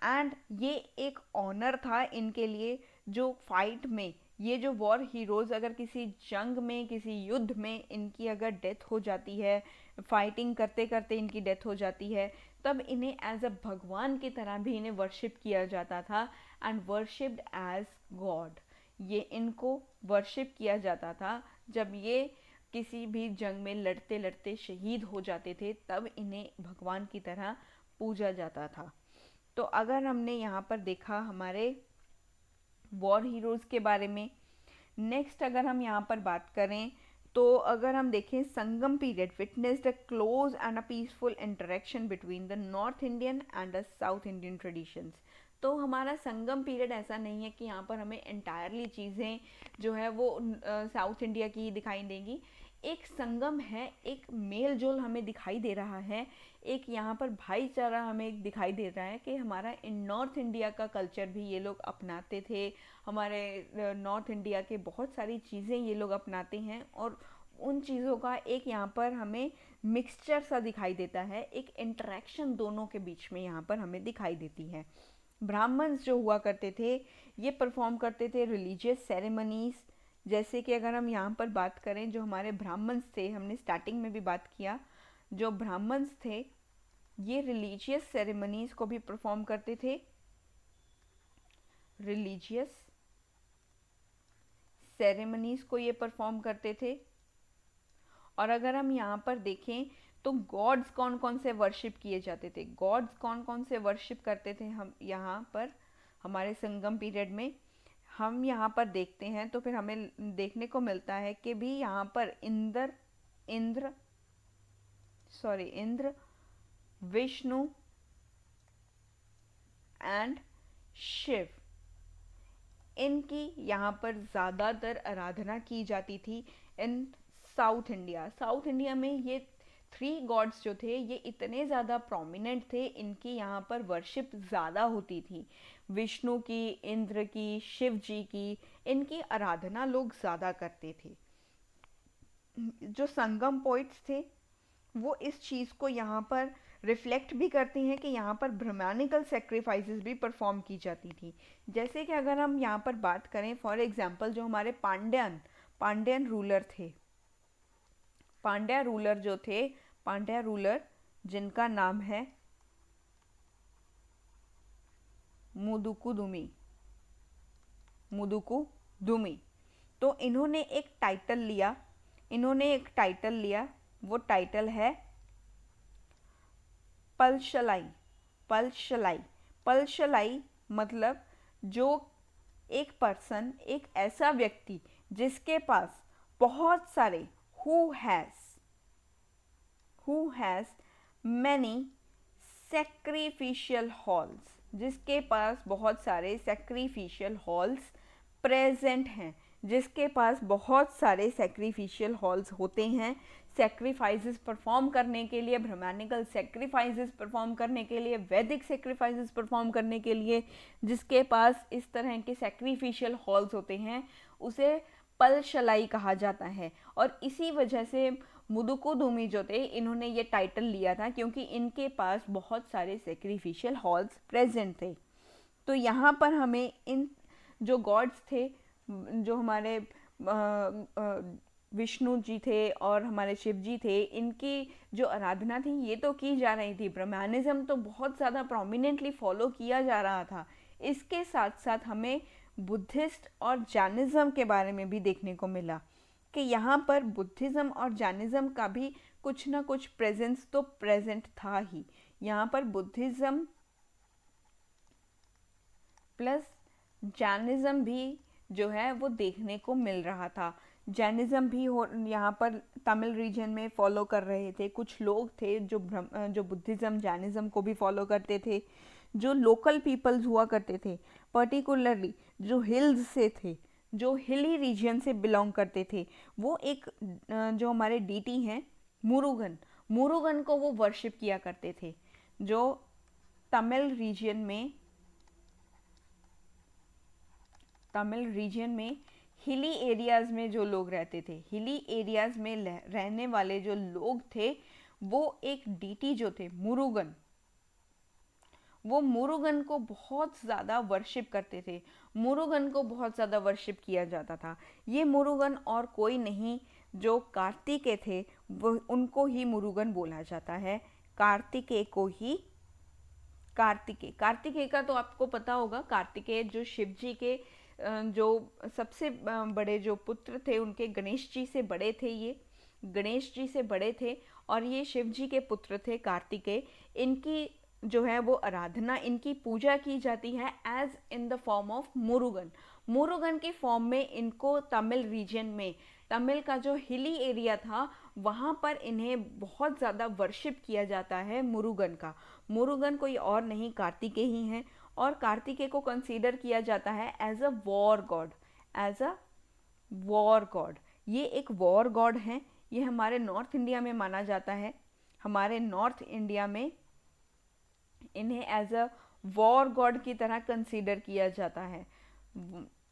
एंड ये एक ऑनर था इनके लिए, जो फाइट में, ये जो वॉर हीरोज़ अगर किसी जंग में, किसी युद्ध में इनकी अगर डेथ हो जाती है, फाइटिंग करते करते इनकी डेथ हो जाती है, तब इन्हें एज अ भगवान की तरह भी इन्हें वर्शिप किया जाता था, एंड वर्शिप्ड एज गॉड। ये इनको वर्शिप किया जाता था। जब ये किसी भी जंग में लड़ते लड़ते शहीद हो जाते थे, तब इन्हें भगवान की तरह पूजा जाता था। तो अगर हमने यहाँ पर देखा हमारे वॉर हीरोज़ के बारे में, नेक्स्ट अगर हम यहाँ पर बात करें, तो अगर हम देखें Sangam period witnessed a close and a peaceful interaction between the north Indian and the south Indian traditions. तो हमारा संगम पीरियड ऐसा नहीं है कि यहाँ पर हमें एंटायरली चीज़ें जो है वो साउथ इंडिया की ही दिखाई देंगी। एक संगम है, एक मेल जोल हमें दिखाई दे रहा है, एक यहाँ पर भाईचारा हमें दिखाई दे रहा है कि हमारा इन नॉर्थ इंडिया का कल्चर भी ये लोग अपनाते थे। हमारे नॉर्थ इंडिया के बहुत सारी चीज़ें ये लोग अपनाते हैं, और उन चीज़ों का एक यहाँ पर हमें मिक्सचर सा दिखाई देता है, एक इंटरेक्शन दोनों के बीच में यहाँ पर हमें दिखाई देती है। ब्राह्मण्स जो हुआ करते थे ये परफॉर्म करते थे रिलीजियस सेरेमनीज़। जैसे कि अगर हम यहाँ पर बात करें, जो हमारे ब्राह्मण्स थे, हमने स्टार्टिंग में भी बात किया, जो ब्राह्मण्स थे ये रिलीजियस सेरेमनीज़ को भी परफॉर्म करते थे। रिलीजियस सेरेमनीज़ को ये परफॉर्म करते थे। और अगर हम यहाँ पर देखें तो गॉड्स कौन कौन से वर्शिप किए जाते थे, गॉड्स कौन कौन से वर्शिप करते थे हम यहाँ पर हमारे संगम पीरियड में, हम यहाँ पर देखते हैं तो फिर हमें देखने को मिलता है कि भी यहाँ पर इंद्र इंद्र, विष्णु एंड शिव, इनकी यहाँ पर ज़्यादातर आराधना की जाती थी। इन साउथ इंडिया में ये थ्री गॉड्स जो थे ये इतने ज़्यादा प्रोमिनेंट थे, इनकी यहाँ पर वर्शिप ज़्यादा होती थी। विष्णु की, इंद्र की, शिव जी की, इनकी आराधना लोग ज़्यादा करते थे। जो संगम पोइट्स थे वो इस चीज़ को यहाँ पर रिफ्लेक्ट भी करती हैं कि यहाँ पर ब्रह्मानिकल सेक्रीफाइसेस भी परफॉर्म की जाती थी। जैसे कि अगर हम यहाँ पर बात करें फॉर एग्जांपल, जो हमारे पांड्यन रूलर थे, पांड्या रूलर जो थे, पांड्या रूलर जिनका नाम है मुदुकुदुमी, मुदुकुदुमी। तो इन्होंने एक टाइटल लिया, इन्होंने एक टाइटल लिया, वो टाइटल है पलशलाई। पलशलाई, पलशलाई मतलब जो एक पर्सन, एक ऐसा व्यक्ति जिसके पास बहुत सारे who has many sacrificial halls, जिसके पास बहुत सारे sacrificial halls प्रेजेंट हैं, जिसके पास बहुत सारे sacrificial halls होते हैं सेक्रीफाइसेस परफॉर्म करने के लिए, ब्रह्मानिकल सेक्रीफाइसेस परफॉर्म करने के लिए, वैदिक सेक्रीफाइसेस परफॉर्म करने के लिए, जिसके पास इस तरह के सेक्रीफिशियल हॉल्स होते हैं, उसे पलशलाई कहा जाता है। और इसी वजह से मुदुकुदुमी जो थे, इन्होंने ये टाइटल लिया था क्योंकि इनके पास बहुत सारे सेक्रीफिशियल हॉल्स प्रेजेंट थे। तो यहाँ पर हमें इन जो गॉड्स थे, जो हमारे विष्णु जी थे और हमारे शिव जी थे, इनकी जो आराधना थी ये तो की जा रही थी, ब्रह्मानिज्म तो बहुत ज़्यादा प्रोमिनेंटली फॉलो किया जा रहा था। इसके साथ साथ हमें बुद्धिस्ट और जैनिज़्म के बारे में भी देखने को मिला कि यहाँ पर बुद्धिज़्म और जैनिज़्म का भी कुछ ना कुछ प्रेजेंस तो प्रेजेंट था ही। यहाँ पर बुद्धिज़्म प्लस जैनिज़्म भी जो है वो देखने को मिल रहा था। जैनिज़्म भी हो यहाँ पर तमिल रीजन में फॉलो कर रहे थे, कुछ लोग थे जो बुद्धिज़्म जैनिज़्म को भी फॉलो करते थे। जो लोकल पीपल्स हुआ करते थे, पर्टिकुलरली जो हिल्स से थे, जो हिली रीजन से बिलोंग करते थे, वो एक जो हमारे डीटी हैं मुरुगन, मुरुगन को वो वर्शिप किया करते थे। जो तमिल रीजन में हिली एरियाज़ में जो लोग रहते थे, हिली एरियाज़ में रहने वाले जो लोग थे, वो एक डीटी जो थे मुरुगन, वो मुरुगन को बहुत ज़्यादा वर्शिप करते थे। मुरुगन को बहुत ज़्यादा वर्शिप किया जाता था। ये मुरुगन और कोई नहीं, जो कार्तिकेय थे, वो उनको ही मुरुगन बोला जाता है। कार्तिकेय को ही कार्तिकेय का तो आपको पता होगा। कार्तिकेय जो शिव जी के जो सबसे बड़े जो पुत्र थे, उनके गणेश जी से बड़े थे, ये गणेश जी से बड़े थे और ये शिव जी के पुत्र थे कार्तिकेय। इनकी जो है वो आराधना, इनकी पूजा की जाती है as in the form of Murugan. Murugan की फॉर्म में इनको तमिल रीजन में, तमिल का जो हिली एरिया था, वहाँ पर इन्हें बहुत ज़्यादा वर्शिप किया जाता है मुरुगन का। मुरुगन कोई और नहीं, कार्तिकेय ही हैं और कार्तिकेय को कंसीडर किया जाता है as a war god, as a war god. ये एक वॉर गॉड हैं। ये हमारे नॉर्थ इंडिया में माना जाता है। हमारे नॉर्थ इंडिया में इन्हें एज अ वॉर गॉड की तरह कंसीडर किया जाता है।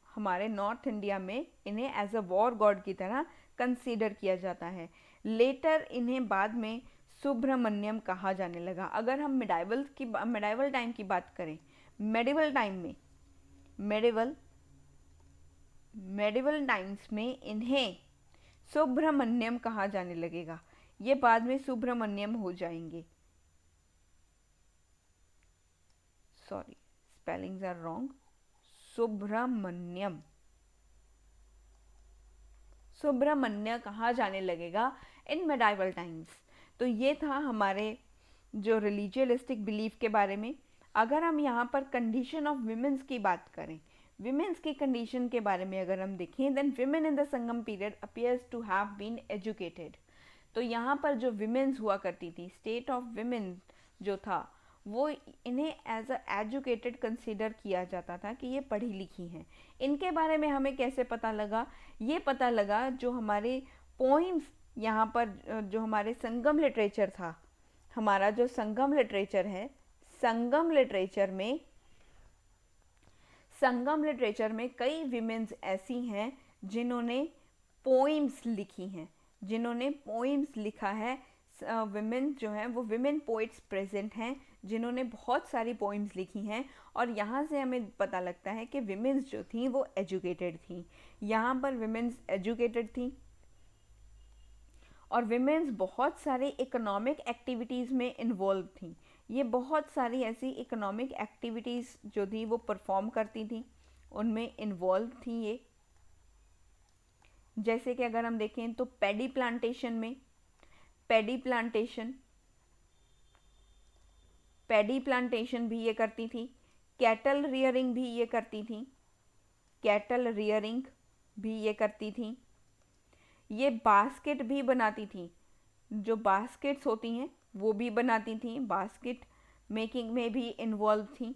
हमारे नॉर्थ इंडिया में इन्हें एज अ वॉर गॉड की तरह कंसीडर किया जाता है। लेटर इन्हें बाद में सुब्रमण्यम कहा जाने लगा। अगर हम मेडाइवल टाइम की बात करें, मेडिवल टाइम्स में इन्हें सुब्रमण्यम कहा जाने लगेगा। ये बाद में सुब्रमण्यम हो जाएंगे। Sorry, spellings are wrong. Subramanya कहा जाने लगेगा इन मेडाइवल टाइम्स। तो ये था हमारे जो रिलीजियलिस्टिक बिलीफ के बारे में। अगर हम यहाँ पर कंडीशन ऑफ विमेंस की बात करें, विमेंस की कंडीशन के बारे में अगर हम देखें, then women in the Sangam period appears to have been educated. तो यहाँ पर जो विमेंस हुआ करती थी, स्टेट ऑफ विमेन जो था, वो इन्हें एज अ एजुकेटेड कंसिडर किया जाता था कि ये पढ़ी लिखी हैं। इनके बारे में हमें कैसे पता लगा? ये पता लगा जो हमारे पोइम्स यहाँ पर, जो हमारे संगम लिटरेचर था, हमारा जो संगम लिटरेचर है, संगम लिटरेचर में कई विमेंस ऐसी हैं जिन्होंने पोइम्स लिखी हैं, जिन्होंने पोइम्स लिखा है। विमेन जो हैं वो विमेन पोइट्स प्रेजेंट हैं जिन्होंने बहुत सारी पोइम्स लिखी हैं। और यहाँ से हमें पता लगता है कि विमेंस जो थी वो एजुकेटेड थी। यहाँ पर विमेंस एजुकेटेड थी और विमेंस बहुत सारे इकोनॉमिक एक्टिविटीज़ में इन्वॉल्व थी। ये बहुत सारी ऐसी इकोनॉमिक एक्टिविटीज़ जो थी वो परफॉर्म करती थी, उनमें इन्वॉल्व थी ये। जैसे कि अगर हम देखें तो पैडी प्लांटेशन में, पैडी प्लांटेशन पैडी प्लांटेशन भी ये करती थी। कैटल रियरिंग भी ये करती थी, कैटल रियरिंग भी ये करती थी। ये बास्केट भी बनाती थी, जो बास्केट्स होती हैं वो भी बनाती थी, बास्केट मेकिंग में भी इन्वॉल्व थी।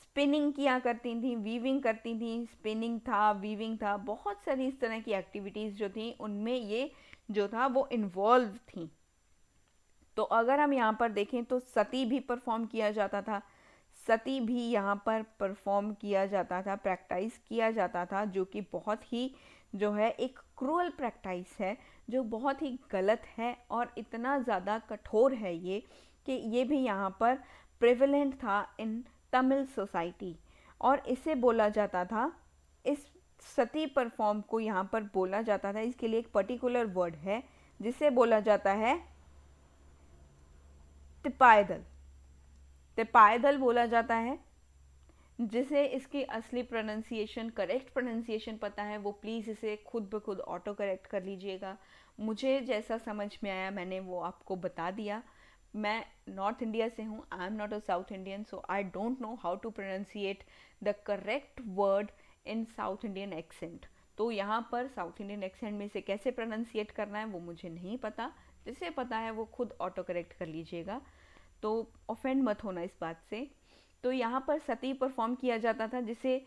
स्पिनिंग किया करती थी, वीविंग करती थी, स्पिनिंग था, वीविंग था, बहुत सारी इस तरह की एक्टिविटीज़ जो थी उनमें ये जो था वो इन्वॉल्व थी। तो अगर हम यहाँ पर देखें तो सती भी परफॉर्म किया जाता था, सती भी यहाँ पर परफॉर्म किया जाता था, प्रैक्टिस किया जाता था, जो कि बहुत ही जो है एक क्रूअल प्रैक्टिस है, जो बहुत ही गलत है और इतना ज़्यादा कठोर है ये कि ये भी यहाँ पर प्रेवलेंट था इन तमिल सोसाइटी। और इसे बोला जाता था, इस सती परफॉर्म को यहाँ पर बोला जाता था, इसके लिए एक पर्टिकुलर वर्ड है जिसे बोला जाता है तिपायदल, तिपायदल बोला जाता है। जिसे इसकी असली प्रोनाउंसिएशन, करेक्ट प्रोनाउंसिएशन पता है वो प्लीज़ इसे खुद ब खुद ऑटो करेक्ट कर लीजिएगा। मुझे जैसा समझ में आया मैंने वो आपको बता दिया। मैं नॉर्थ इंडिया से हूँ, I am not a south Indian, so I don't know how to pronunciate the correct word in south Indian accent. तो यहाँ पर साउथ इंडियन एक्सेंट में से कैसे प्रोनाउंसिएट करना है वो मुझे नहीं पता, जिसे पता है वो खुद ऑटो करेक्ट कर लीजिएगा, तो ऑफेंड मत होना इस बात से। तो यहाँ पर सती परफॉर्म किया जाता था जिसे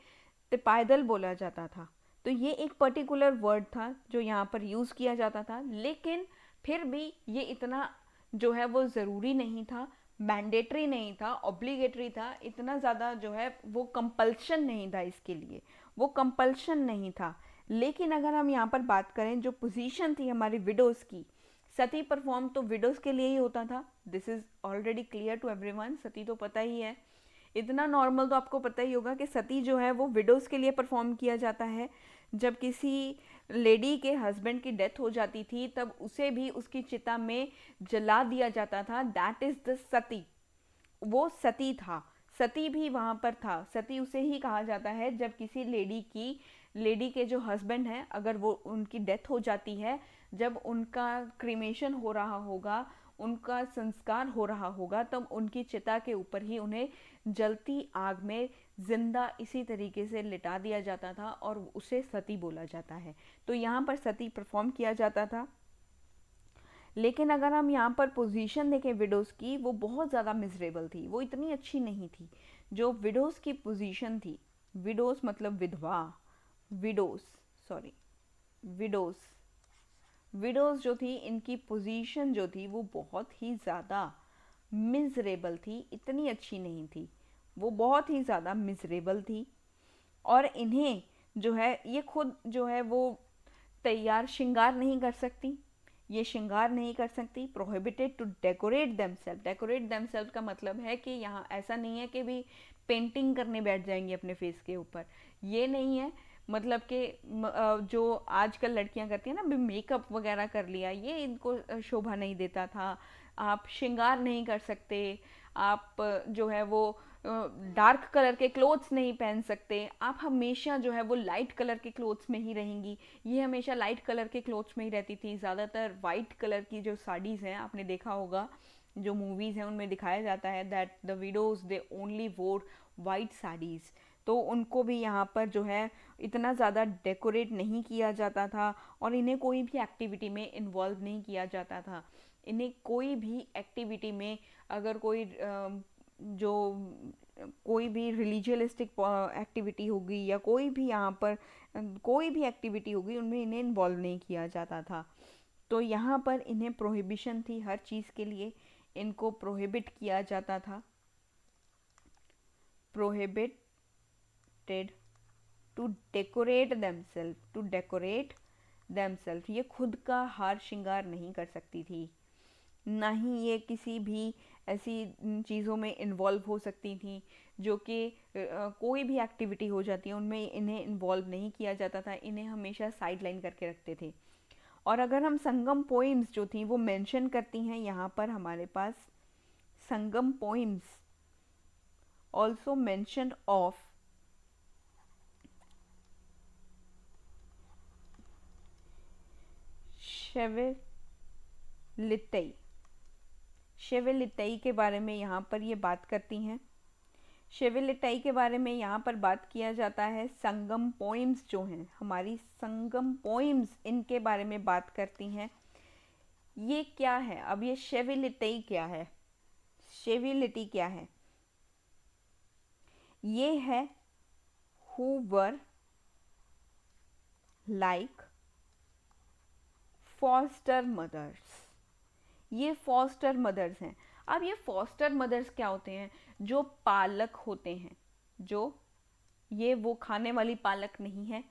तिपायदल बोला जाता था। तो ये एक पर्टिकुलर वर्ड था जो यहाँ पर यूज़ किया जाता था, लेकिन फिर भी ये इतना जो है वो ज़रूरी नहीं था, मैंडेटरी नहीं था, ऑब्लिगेटरी था, इतना ज़्यादा जो है वो कंपल्शन नहीं था इसके लिए, वो कंपल्शन नहीं था। लेकिन अगर हम यहाँ पर बात करें जो पोजीशन थी हमारी विडोज़ की, सती परफॉर्म तो विडोज़ के लिए ही होता था, this is already clear to everyone, Sati तो पता ही है। इतना नॉर्मल तो आपको पता ही होगा कि सती जो है वो विडोज़ के लिए परफॉर्म किया जाता है। जब किसी लेडी के हस्बैंड की डेथ हो जाती थी तब उसे भी उसकी चिता में जला दिया जाता था, दैट इज़ द सती, वो सती था। सती भी वहाँ पर था, सती उसे ही कहा जाता है जब किसी लेडी के जो हस्बैंड हैं अगर वो उनकी डेथ हो जाती है, जब उनका क्रीमेशन हो रहा होगा, उनका संस्कार हो रहा होगा, तब उनकी चिता के ऊपर ही उन्हें जलती आग में जिंदा इसी तरीके से लिटा दिया जाता था और उसे सती बोला जाता है। तो यहाँ पर सती परफॉर्म किया जाता था। लेकिन अगर हम यहाँ पर पोजीशन देखें विडोज़ की, वो बहुत ज़्यादा मिजरेबल थी, वो इतनी अच्छी नहीं थी। जो विडोज़ की पोजीशन थी, विडोज़ मतलब विधवा, विडोज़ सॉरी विडोज़ विडोज़ जो थी इनकी पोजीशन जो थी वो बहुत ही ज़्यादा मिजरेबल थी, इतनी अच्छी नहीं थी, वो बहुत ही ज़्यादा मिजरेबल थी। और इन्हें जो है ये खुद जो है वो तैयार श्रृंगार नहीं कर सकती, ये श्रृंगार नहीं कर सकती। Prohibited to decorate themself, decorate themself का मतलब है कि यहाँ ऐसा नहीं है कि भी पेंटिंग करने बैठ जाएंगी अपने फेस के ऊपर, ये नहीं है। मतलब कि जो आजकल लड़कियां करती हैं ना, भी मेकअप वगैरह कर लिया, ये इनको शोभा नहीं देता था। आप श्रृंगार नहीं कर सकते, आप जो है वो डार्क कलर के क्लोथ्स नहीं पहन सकते, आप हमेशा जो है वो लाइट कलर के क्लोथ्स में ही रहेंगी। ये हमेशा लाइट कलर के क्लोथ्स में ही रहती थी, ज़्यादातर वाइट कलर की जो साड़ीज़ हैं, आपने देखा होगा जो मूवीज़ हैं उनमें दिखाया जाता है that the widows they only वोर वाइट साड़ीज़। तो उनको भी यहाँ पर जो है इतना ज़्यादा डेकोरेट नहीं किया जाता था और इन्हें कोई भी एक्टिविटी में इन्वॉल्व नहीं किया जाता था। इन्हें कोई भी एक्टिविटी में अगर जो कोई भी रिलीजियलिस्टिक एक्टिविटी होगी या कोई भी यहाँ पर कोई भी एक्टिविटी होगी उनमें इन्हें इन्वॉल्व नहीं किया जाता था। तो यहाँ पर इन्हें प्रोहिबिशन थी हर चीज़ के लिए, इनको प्रोहिबिट किया जाता था, prohibited to decorate themself, to decorate themself. ये खुद का हार श्रृंगार नहीं कर सकती थी, ना ही ये किसी भी ऐसी चीज़ों में इन्वॉल्व हो सकती थी जो कि कोई भी एक्टिविटी हो जाती है उनमें इन्हें इन्वॉल्व नहीं किया जाता था, इन्हें हमेशा साइड लाइन करके रखते थे। और अगर हम संगम पोइम्स जो थी वो मेंशन करती हैं, यहाँ पर हमारे पास संगम पोइम्स ऑल्सो मेंशन ऑफ शिवलिटई, शिवलिटई के बारे में यहाँ पर ये बात करती हैं। शिवलिटई के बारे में यहाँ पर बात किया जाता है। संगम पोइम्स जो हैं हमारी, संगम पोइम्स इनके बारे में बात करती हैं। ये क्या है? अब ये शिवलिटई क्या है? शिवलिटी क्या है? ये है who were like foster mothers. ये फॉस्टर मदर्स हैं। अब ये फॉस्टर मदर्स क्या होते हैं? जो पालक होते हैं, जो ये वो खाने वाली पालक नहीं है।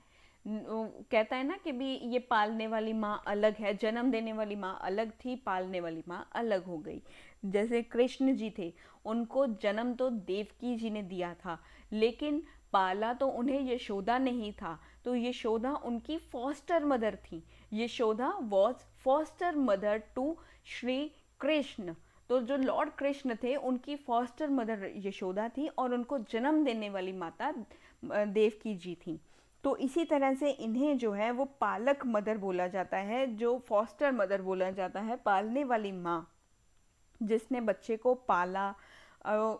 कहता है ना कि भी ये पालने वाली माँ अलग है, जन्म देने वाली माँ अलग थी, पालने वाली माँ अलग हो गई। जैसे कृष्ण जी थे, उनको जन्म तो देवकी जी ने दिया था, लेकिन पाला तो उन्हें यशोदा ने ही था। तो यशोदा उनकी फॉस्टर मदर थी। Yashoda was foster mother to Shri Krishna. तो जो लॉर्ड कृष्ण थे उनकी फॉस्टर मदर यशोदा थी और उनको जन्म देने वाली माता देवकी जी थी। तो इसी तरह से इन्हें जो है वो पालक मदर बोला जाता है, जो फॉस्टर मदर बोला जाता है, पालने वाली माँ, जिसने बच्चे को पाला,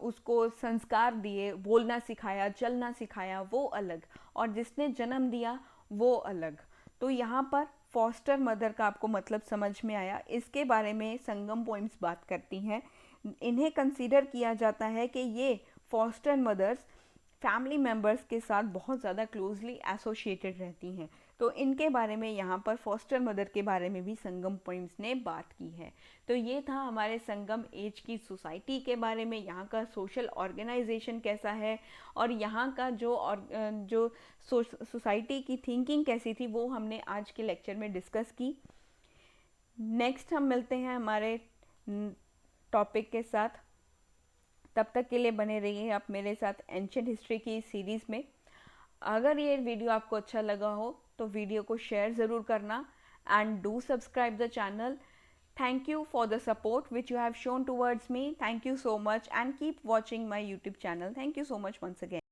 उसको संस्कार दिए, बोलना सिखाया, चलना सिखाया, वो अलग, और जिसने जन्म दिया वो अलग। तो यहाँ पर फॉस्टर मदर का आपको मतलब समझ में आया। इसके बारे में संगम पोइम्स बात करती हैं। इन्हें कंसीडर किया जाता है कि ये फॉस्टर मदर्स फैमिली मेम्बर्स के साथ बहुत ज़्यादा क्लोजली एसोसिएटेड रहती हैं। तो इनके बारे में यहाँ पर फॉस्टर मदर के बारे में भी संगम पोइम्स ने बात की है। तो ये था हमारे संगम एज की सोसाइटी के बारे में, यहाँ का सोशल ऑर्गेनाइजेशन कैसा है और यहाँ का जो सोसाइटी की थिंकिंग कैसी थी, वो हमने आज के लेक्चर में डिस्कस की। नेक्स्ट हम मिलते हैं हमारे टॉपिक के साथ। तब तक के लिए बने रहिए आप मेरे साथ एंशिएंट हिस्ट्री की सीरीज़ में। अगर ये वीडियो आपको अच्छा लगा हो तो वीडियो को शेयर ज़रूर करना, and do subscribe the channel. Thank you for the support which you have shown towards me. Thank you so much and keep watching my YouTube channel. Thank you so much once again.